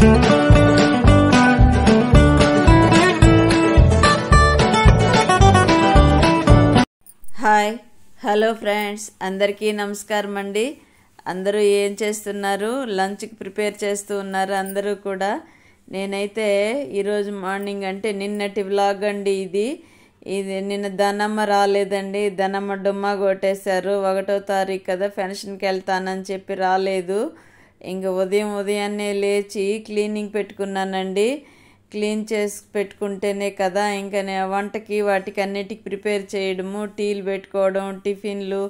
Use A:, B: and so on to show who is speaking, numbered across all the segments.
A: Hi hello friends, అందరికీ నమస్కారం అండి. అందరూ ఏం చేస్తున్నారు? లంచ్కి ప్రిపేర్ చేస్తూ ఉన్నారు అందరూ కూడా. నేనైతే ఈరోజు మార్నింగ్ అంటే నిన్నటి వ్లాగ్ అండి ఇది. నిన్న ధనమ్మ రాలేదండి. ధనమ్మ డుమ్మా కొట్టేశారు. 1వ తారీఖు కదా, పెన్షన్కి వెళ్తానని చెప్పి రాలేదు. ఇంక ఉదయాన్నే లేచి క్లీనింగ్ పెట్టుకున్నానండి. క్లీన్ చేసి పెట్టుకుంటేనే కదా ఇంకా వంటకి వాటికి అన్నిటికి ప్రిపేర్ చేయడము, టీలు పెట్టుకోవడం, టిఫిన్లు,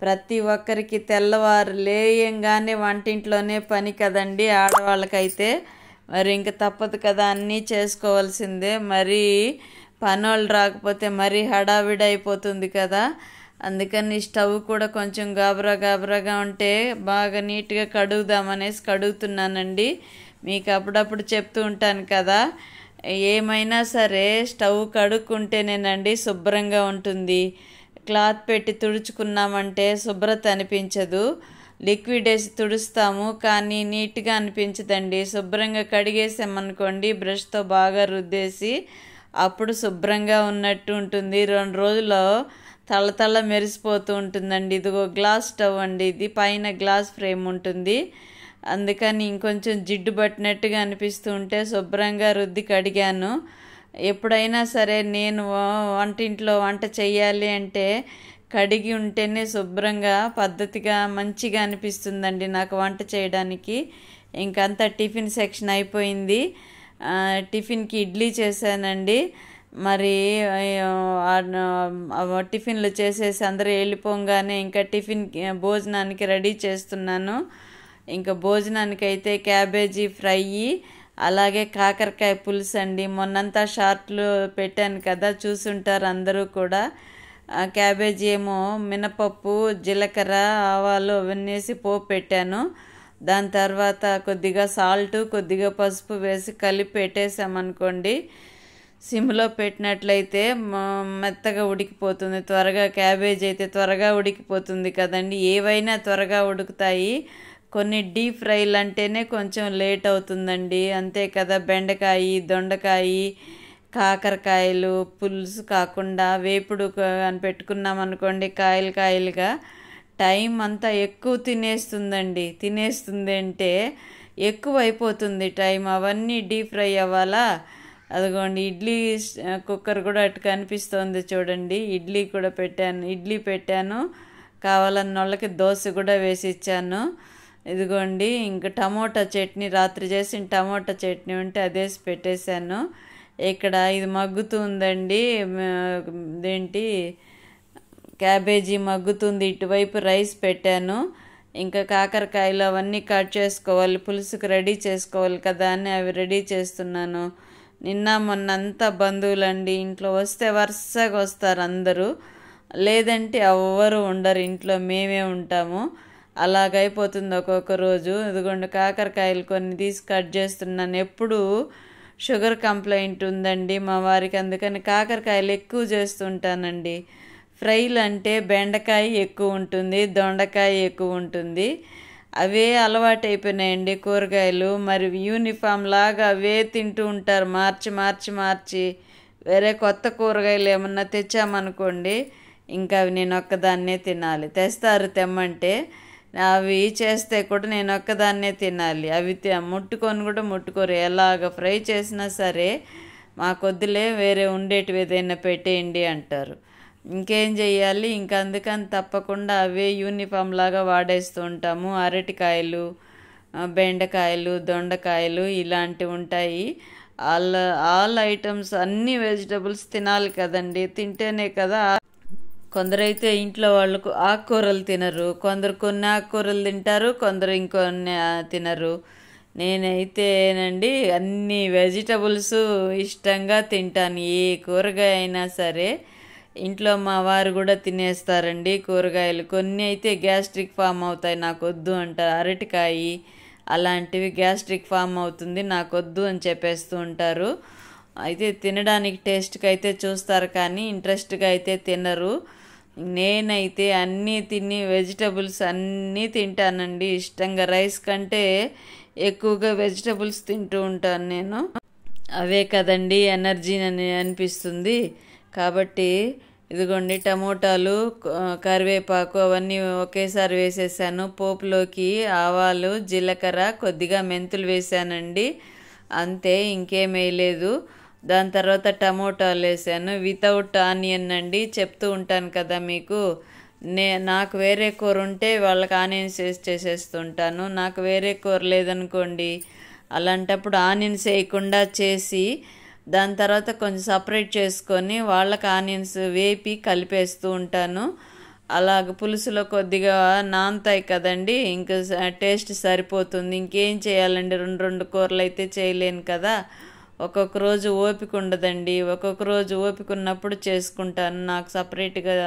A: ప్రతి ఒక్కరికి తెల్లవారు లేయంగానే వంటింట్లోనే పని కదండి ఆడవాళ్ళకైతే. మరి ఇంక తప్పదు కదా, అన్నీ చేసుకోవాల్సిందే. మరి పనోళ్ళు రాకపోతే మరీ హడావిడి అయిపోతుంది కదా. అందుకని స్టవ్ కూడా కొంచెం గాబరాగా ఉంటే బాగా నీట్గా కడుగుదామనేసి కడుగుతున్నానండి. మీకు అప్పుడప్పుడు చెప్తూ ఉంటాను కదా, ఏమైనా సరే స్టవ్ కడుక్కుంటేనేనండి శుభ్రంగా ఉంటుంది. క్లాత్ పెట్టి తుడుచుకున్నామంటే శుభ్రత అనిపించదు. లిక్విడ్ వేసి తుడుస్తాము కానీ నీట్గా అనిపించదండి. శుభ్రంగా కడిగేసామనుకోండి, బ్రష్తో బాగా రుద్దేసి అప్పుడు శుభ్రంగా ఉన్నట్టు ఉంటుంది. 2 రోజుల్లో తళ్ళ మెరిసిపోతూ ఉంటుందండి. ఇదిగో గ్లాస్ స్టవ్ అండి ఇది, పైన గ్లాస్ ఫ్రేమ్ ఉంటుంది. అందుకని ఇంకొంచెం జిడ్డు పట్టినట్టుగా అనిపిస్తూ ఉంటే శుభ్రంగా రుద్ది కడిగాను. ఎప్పుడైనా సరే నేను వంటింట్లో వంట చేయాలి అంటే కడిగి ఉంటేనే శుభ్రంగా పద్ధతిగా మంచిగా అనిపిస్తుందండి నాకు వంట చేయడానికి. ఇంకంతా టిఫిన్ సెక్షన్ అయిపోయింది. టిఫిన్కి ఇడ్లీ చేశానండి. మరి టిఫిన్లు చేసేసి అందరూ వెళ్ళిపోగానే ఇంకా టిఫిన్ భోజనానికి రెడీ చేస్తున్నాను. ఇంకా భోజనానికి అయితే క్యాబేజీ ఫ్రై, అలాగే కాకరకాయ పులుసు అండి. మొన్నంతా షార్ట్లు పెట్టాను కదా, చూసుంటారు అందరూ కూడా. క్యాబేజీ ఏమో మినపప్పు, జీలకర్ర, ఆవాలు అవన్నీ వేసి పోపు పెట్టాను. దాని తర్వాత కొద్దిగా సాల్ట్, కొద్దిగా పసుపు వేసి కలిపి పెట్టేసామనుకోండి, సిమ్లో పెట్టినట్లయితే మెత్తగా ఉడికిపోతుంది త్వరగా. క్యాబేజీ అయితే త్వరగా ఉడికిపోతుంది కదండి, ఏవైనా త్వరగా ఉడుకుతాయి. కొన్ని డీప్ ఫ్రైలు అంటేనే కొంచెం లేట్ అవుతుందండి, అంతే కదా. బెండకాయ, దొండకాయ, కాకరకాయలు పులుసు కాకుండా వేపుడు అని పెట్టుకున్నామనుకోండి, కాయలుగా టైం అంతా ఎక్కువ తినేస్తుంది అంటే ఎక్కువ అయిపోతుంది టైం. అవన్నీ డీప్ ఫ్రై అవ్వాలా. అదిగోండి ఇడ్లీ కుక్కర్ కూడా అటు కనిపిస్తోంది చూడండి. ఇడ్లీ పెట్టాను. కావాలన్న వాళ్ళకి దోశ కూడా వేసి ఇచ్చాను. ఇదిగోండి ఇంకా టమోటా చట్నీ, రాత్రి చేసిన టమోటా చట్నీ ఉంటే అదేసి పెట్టేశాను. ఇక్కడ ఇది మగ్గుతుందండి, క్యాబేజీ మగ్గుతుంది. ఇటువైపు రైస్ పెట్టాను. ఇంకా కాకరకాయలు అవన్నీ కట్ చేసుకోవాలి, పులుసుకు రెడీ చేసుకోవాలి కదా అని అవి రెడీ చేస్తున్నాను. నిన్న మొన్నంతా బంధువులండి. ఇంట్లో వస్తే వరుసగా వస్తారు అందరూ, లేదంటే ఎవ్వరు ఉండరు ఇంట్లో, మేమే ఉంటాము. అలాగైపోతుంది ఒక్కొక్క రోజు. ఇదిగోండి కాకరకాయలు కొన్ని తీసి కట్ చేస్తున్నాను. ఎప్పుడు షుగర్ కంప్లైంట్ ఉందండి మా వారికి, అందుకని కాకరకాయలు ఎక్కువ చేస్తుంటానండి. ఫ్రైలు అంటే బెండకాయ ఎక్కువ ఉంటుంది, దొండకాయ ఎక్కువ ఉంటుంది. అవే అలవాటు అయిపోయినాయండి కూరగాయలు. మరి యూనిఫామ్ లాగా అవే తింటూ ఉంటారు మార్చి. వేరే కొత్త కూరగాయలు ఏమన్నా తెచ్చామనుకోండి, ఇంకా అవి నేను ఒక్కదాన్నే తినాలి. తెమ్మంటే అవి చేస్తే కూడా నేను ఒక్కదాన్నే తినాలి. అవి ముట్టుకొని కూడా ముట్టుకోరు. ఎలాగ ఫ్రై చేసినా సరే మాకొద్దులే, వేరే ఉండేటివి ఏదైనా పెట్టేయండి అంటారు. ఇంకేం చెయ్యాలి, ఇంకా అందుకని తప్పకుండా అవే యూనిఫామ్ లాగా వాడేస్తూ ఉంటాము. అరటికాయలు, బెండకాయలు, దొండకాయలు ఇలాంటివి ఉంటాయి. ఆల్ ఐటమ్స్ అన్ని వెజిటబుల్స్ తినాలి కదండి, తింటేనే కదా. కొందరైతే ఇంట్లో వాళ్ళకు ఆకుకూరలు తినరు, కొందరు కొన్ని ఆకుకూరలు తింటారు, కొందరు ఇంకొన్ని తినరు. నేనైతేనండి అన్ని వెజిటబుల్స్ ఇష్టంగా తింటాను. ఏ కూరగాయ అయినా సరే ఇంట్లో మా వారు కూడా తినేస్తారండి కూరగాయలు. కొన్ని అయితే గ్యాస్ట్రిక్ ఫామ్ అవుతాయి, నాకు వద్దు అంటారు. అరటికాయ అలాంటివి గ్యాస్ట్రిక్ ఫామ్ అవుతుంది, నాకు వద్దు అని చెప్పేస్తూ ఉంటారు. అయితే తినడానికి టేస్ట్కి అయితే చూస్తారు కానీ ఇంట్రెస్ట్గా అయితే తినరు. నేనైతే అన్నీ వెజిటబుల్స్ అన్నీ తింటానండి ఇష్టంగా. రైస్ కంటే ఎక్కువగా వెజిటబుల్స్ తింటూ ఉంటాను నేను. అవే కదండి ఎనర్జీ అని అనిపిస్తుంది. కాబట్టి ఇదిగోండి టమోటాలు, కరివేపాకు అవన్నీ ఒకేసారి వేసేసాను. పోపులోకి ఆవాలు, జీలకర్ర, కొద్దిగా మెంతులు వేసానండి. అంతే, ఇంకేం వేయలేదు. దాని తర్వాత టమోటాలు వేసాను. వితౌట్ ఆనియన్ అండి, చెప్తూ ఉంటాను కదా మీకు. నాకు వేరే కూర ఉంటే వాళ్ళకి ఆనియన్స్ వేసి చేసేస్తుంటాను. నాకు వేరే కూర లేదనుకోండి, అలాంటప్పుడు ఆనియన్స్ వేయకుండా చేసి దాని తర్వాత కొంచెం సపరేట్ చేసుకొని వాళ్ళకి ఆనియన్స్ వేపి కలిపేస్తూ ఉంటాను. అలాగ పులుసులో కొద్దిగా నానతాయి కదండి, ఇంకా టేస్ట్ సరిపోతుంది. ఇంకేం చేయాలండి, రెండు కూరలు అయితే చేయలేను కదా. ఒక్కొక్క రోజు ఓపిక ఉండదండి, ఒక్కొక్క రోజు ఓపిక ఉన్నప్పుడు చేసుకుంటాను. నాకు సపరేట్గా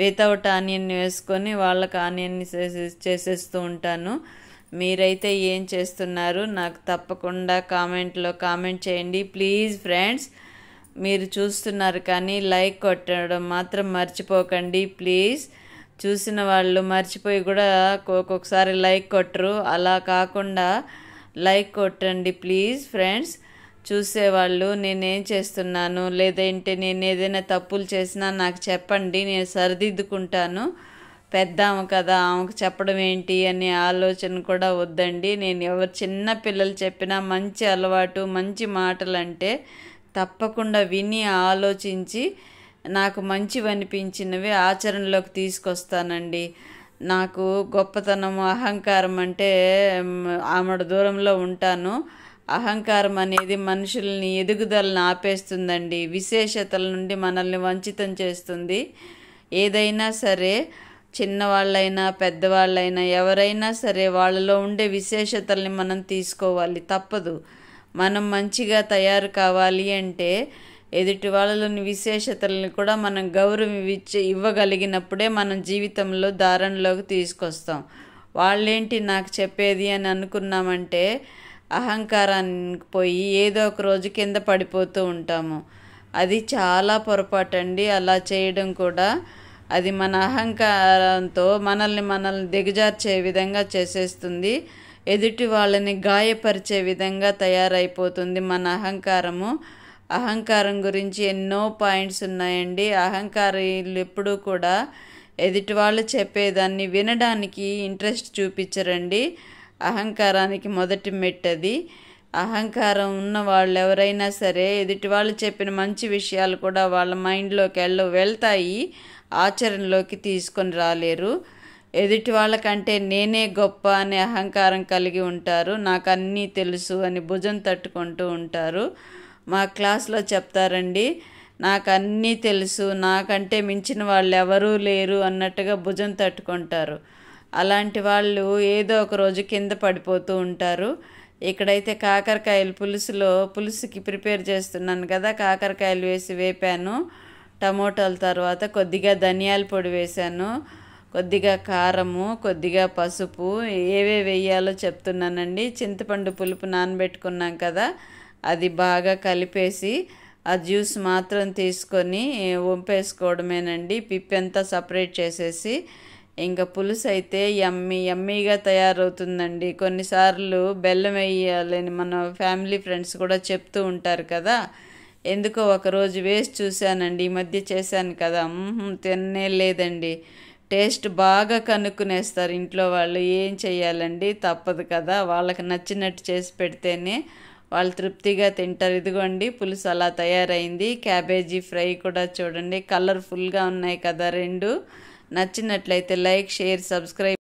A: వితౌట్ ఆనియన్ వేసుకొని వాళ్ళకి ఆనియన్ చేసేస్తూ ఉంటాను. మీరైతే ఏం చేస్తున్నారు నాకు తప్పకుండా కామెంట్లో కామెంట్ చేయండి ప్లీజ్ ఫ్రెండ్స్. మీరు చూస్తున్నారు కానీ లైక్ కొట్టడం మాత్రం మర్చిపోకండి ప్లీజ్. చూసిన వాళ్ళు మర్చిపోయి కూడా ఒక్కొక్కసారి లైక్ కొట్టరు. అలా కాకుండా లైక్ కొట్టండి ప్లీజ్ ఫ్రెండ్స్. చూసేవాళ్ళు నేనేం చేస్తున్నాను, లేదంటే నేను ఏదైనా తప్పులు చేసినా నాకు చెప్పండి, నేను సరిదిద్దుకుంటాను. పెద్ద ఆమె కదా, ఆమెకు చెప్పడం ఏంటి అనే ఆలోచన కూడా వద్దండి. నేను ఎవరు చిన్న పిల్లలు చెప్పినా మంచి అలవాటు, మంచి మాటలు అంటే తప్పకుండా విని ఆలోచించి నాకు మంచివి అనిపించినవి ఆచరణలోకి తీసుకొస్తానండి. నాకు గొప్పతనం, అహంకారం అంటే ఆమెడ దూరంలో ఉంటాను. అహంకారం అనేది మనుషుల్ని ఎదుగుదలను ఆపేస్తుందండి, విశేషతల నుండి మనల్ని వంచితం చేస్తుంది. ఏదైనా సరే, చిన్నవాళ్ళైనా పెద్దవాళ్ళైనా ఎవరైనా సరే వాళ్ళలో ఉండే విశేషతల్ని మనం తీసుకోవాలి, తప్పదు. మనం మంచిగా తయారు కావాలి అంటే ఎదుటి వాళ్ళలోని విశేషతల్ని కూడా మనం గౌరవం ఇవ్వగలిగినప్పుడే మనం జీవితంలో ధారణలోకి తీసుకొస్తాం. వాళ్ళేంటి నాకు చెప్పేది అని అనుకున్నామంటే అహంకారానికి పోయి ఏదో ఒక రోజు కింద పడిపోతూ ఉంటాము. అది చాలా పొరపాటు అండి అలా చేయడం కూడా. అది మన అహంకారంతో మనల్ని దిగజార్చే విధంగా చేసేస్తుంది, ఎదుటి వాళ్ళని గాయపరిచే విధంగా తయారైపోతుంది మన అహంకారము. అహంకారం గురించి ఎన్నో పాయింట్స్ ఉన్నాయండి. అహంకారులు ఎప్పుడూ కూడా ఎదుటి వాళ్ళు చెప్పేదాన్ని వినడానికి ఇంట్రెస్ట్ చూపించరండి. అహంకారానికి మొదటి మెట్టది. అహంకారం ఉన్న వాళ్ళు ఎవరైనా సరే ఎదుటి వాళ్ళు చెప్పిన మంచి విషయాలు కూడా వాళ్ళ మైండ్లోకి వెళ్తాయి, ఆచరణలోకి తీసుకొని రాలేరు. ఎదుటి వాళ్ళకంటే నేనే గొప్ప అనే అహంకారం కలిగి ఉంటారు. నాకు అన్నీ తెలుసు అని భుజం తట్టుకుంటూ ఉంటారు. మా క్లాస్లో చెప్తారండి, నాకు అన్నీ తెలుసు, నాకంటే మించిన వాళ్ళు ఎవరూ లేరు అన్నట్టుగా భుజం తట్టుకుంటారు. అలాంటి వాళ్ళు ఏదో ఒక రోజు కింద పడిపోతూ ఉంటారు. ఇక్కడైతే కాకరకాయలు పులుసుకి ప్రిపేర్ చేస్తున్నాను కదా, కాకరకాయలు వేసి వేపాను. టమోటాల తర్వాత కొద్దిగా ధనియాల పొడి వేశాను, కొద్దిగా కారము, కొద్దిగా పసుపు, ఏవే వేయాలో చెప్తున్నానండి. చింతపండు పులుపు నానబెట్టుకున్నాం కదా, అది బాగా కలిపేసి ఆ జ్యూస్ మాత్రం తీసుకొని వంపేసుకోవడమేనండి, పిప్పంతా సపరేట్ చేసేసి. ఇంకా పులుసు అయితే యమ్మీగా తయారవుతుందండి. కొన్నిసార్లు బెల్లం వేయాలని మన ఫ్యామిలీ ఫ్రెండ్స్ కూడా చెప్తూ ఉంటారు కదా. ఎందుకో ఒకరోజు వేసి చూశానండి, ఈ మధ్య చేశాను కదా, తినే లేదండి. టేస్ట్ బాగా కనుక్కునేస్తారు ఇంట్లో వాళ్ళు. ఏం చెయ్యాలండి, తప్పదు కదా, వాళ్ళకి నచ్చినట్టు చేసి పెడితేనే వాళ్ళు తృప్తిగా తింటారు. ఇదిగోండి పులుసు అలా తయారైంది. క్యాబేజీ ఫ్రై కూడా చూడండి, కలర్ఫుల్గా ఉన్నాయి కదా రెండు. నచ్చినట్లయితే లైక్, షేర్, సబ్స్క్రైబ్.